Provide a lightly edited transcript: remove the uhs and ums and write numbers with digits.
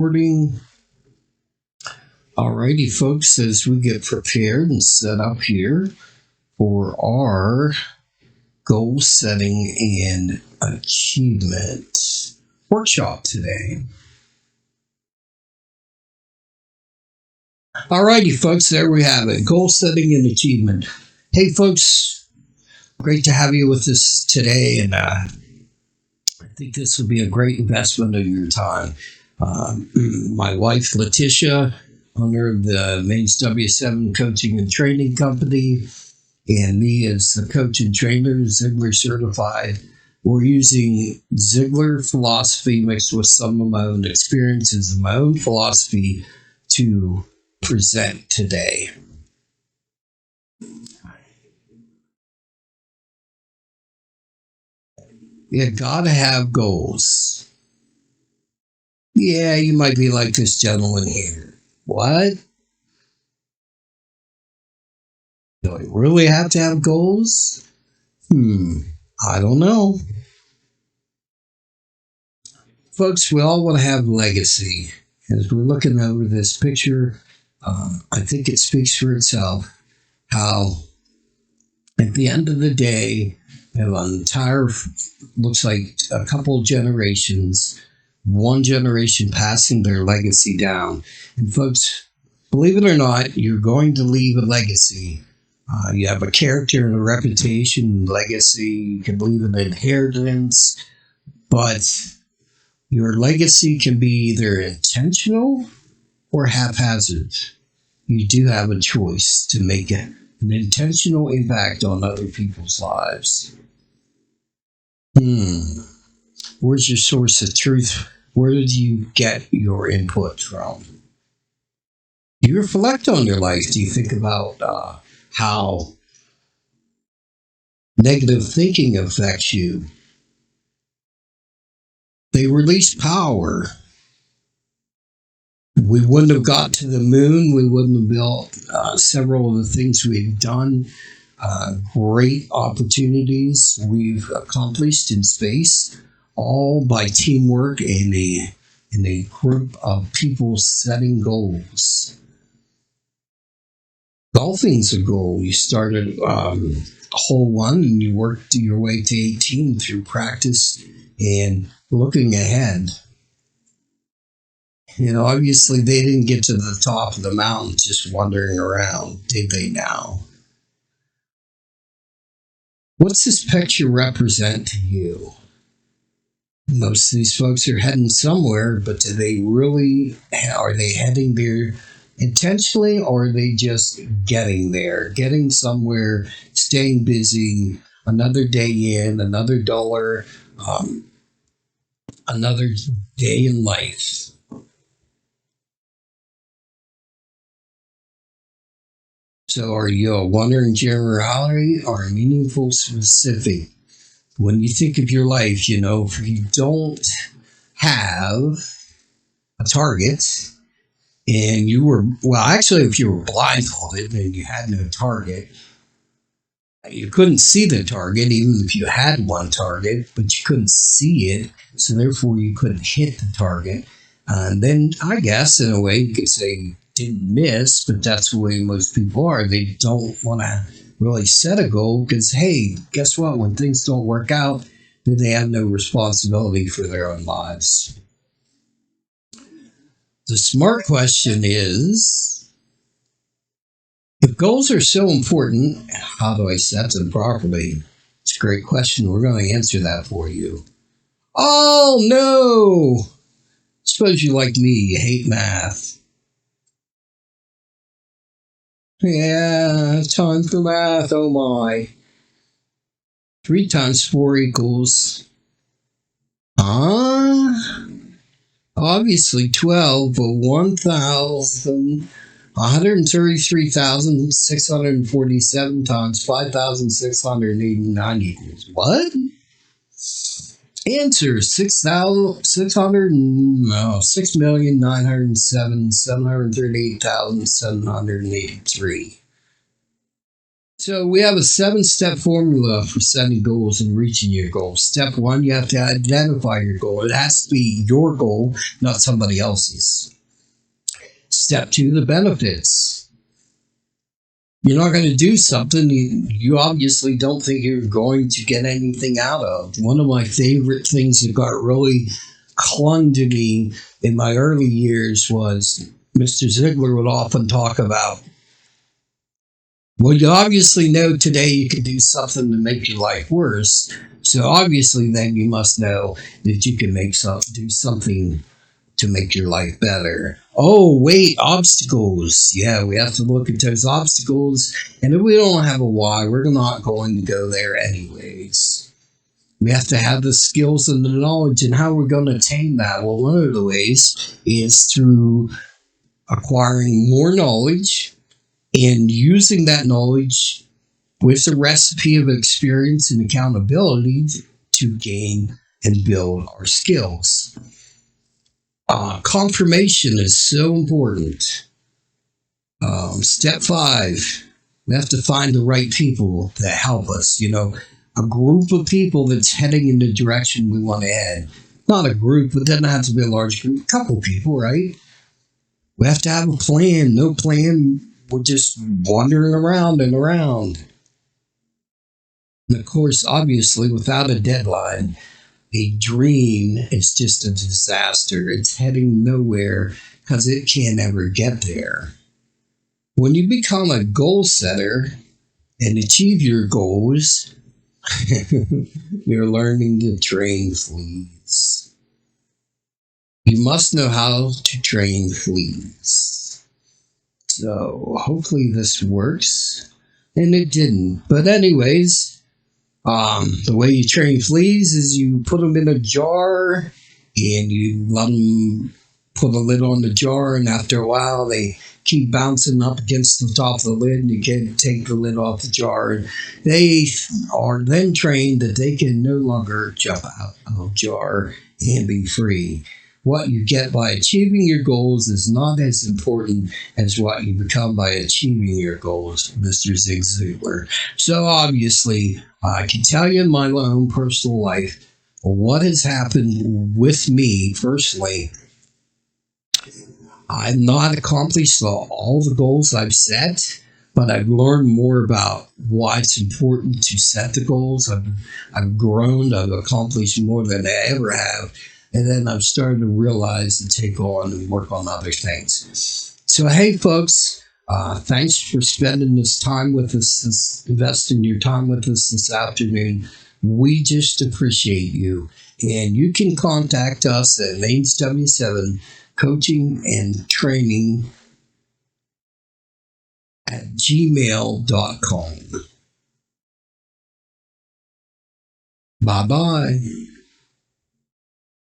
Recording. Alrighty, folks, as we get prepared and set up here for our goal setting and achievement workshop today. Alrighty, folks, there we have it. Goal setting and achievement. Hey, folks, great to have you with us today, and I think this will be a great investment of your time. My wife, Letitia, owner of the Maine's W7 Coaching and Training Company, and me as the coach and trainer, Ziglar certified. We're using Ziglar philosophy mixed with some of my own experiences and my own philosophy to present today. You gotta have goals. Yeah, you might be like this gentleman here. What? Do I really have to have goals? I don't know. Folks, we all want to have legacy. As we're looking over this picture, I think it speaks for itself how at the end of the day, an entire, looks like a couple generations, one generation passing their legacy down. And folks, believe it or not, you're going to leave a legacy. You have a character and a reputation, legacy. You can leave an inheritance, but your legacy can be either intentional or haphazard. You do have a choice to make an intentional impact on other people's lives. Where's your source of truth? Where did you get your input from? Do you reflect on your life? Do you think about how negative thinking affects you? They release power. We wouldn't have got to the moon. We wouldn't have built several of the things we've done. Great opportunities we've accomplished in space, all by teamwork and a group of people setting goals. Golfing's a goal. You started hole 1 and you worked your way to 18 through practice and looking ahead. You know, obviously they didn't get to the top of the mountain just wandering around, did they now? What's this picture represent to you? Most of these folks are heading somewhere, but do they really, are they heading there intentionally, or are they just getting there, getting somewhere, staying busy, another day in, another dollar, another day in life? So are you a wandering generality or a meaningful specific? When you think of your life, you know, if you don't have a target and you were, well, actually, if you were blindfolded and you had no target, you couldn't see the target, even if you had one target, but you couldn't see it. So therefore you couldn't hit the target. And then I guess in a way you could say you didn't miss, but that's the way most people are. They don't want to really set a goal because, hey, guess what? When things don't work out, then they have no responsibility for their own lives. The smart question is, if goals are so important, how do I set them properly? It's a great question. We're going to answer that for you. Oh, no! Suppose you like me, you hate math. Yeah, time for math, oh my. 3 times 4 equals... obviously 12, but 133,647 times 5,689 equals what? Answer 6,907,738,783. So we have a 7-step formula for setting goals and reaching your goals. Step one, you have to identify your goal. It has to be your goal, not somebody else's. Step two, the benefits. You're not going to do something you obviously don't think you're going to get anything out of. One of my favorite things that got really clung to me in my early years was Mr. Ziglar would often talk about, well, you obviously know today you can do something to make your life worse. So obviously then you must know that you can do something to make your life better. Oh, wait, obstacles. Yeah, we have to look at those obstacles. And if we don't have a why, we're not going to go there anyways. We have to have the skills and the knowledge, and how we're going to attain that. Well, one of the ways is through acquiring more knowledge and using that knowledge with a recipe of experience and accountability to gain and build our skills. Confirmation is so important. Step 5, we have to find the right people that help us. A group of people that's heading in the direction we want to head. Not a group, it doesn't have to be a large group. A couple people, right? We have to have a plan. No plan, we're just wandering around and around. And of course, obviously, without a deadline, a dream is just a disaster. It's heading nowhere because it can't ever get there. When you become a goal setter and achieve your goals, you're learning to train fleas. You must know how to train fleas. So hopefully this works. And it didn't. But anyways, the way you train fleas is you put them in a jar and you let them put a lid on the jar, and after a while they keep bouncing up against the top of the lid, and you can't take the lid off the jar. And they are then trained that they can no longer jump out of the jar and be free. What you get by achieving your goals is not as important as what you become by achieving your goals, Mr. Zig Ziglar. So obviously, I can tell you in my own personal life what has happened with me personally. I've not accomplished all the goals I've set, but I've learned more about why it's important to set the goals. I've grown, I've accomplished more than I ever have. And then I've started to realize and take on and work on other things. So, hey, folks, thanks for spending this time with us, investing your time with us this afternoon. We just appreciate you. And you can contact us at Maine's W7 Coaching and Training at gmail.com. Bye-bye.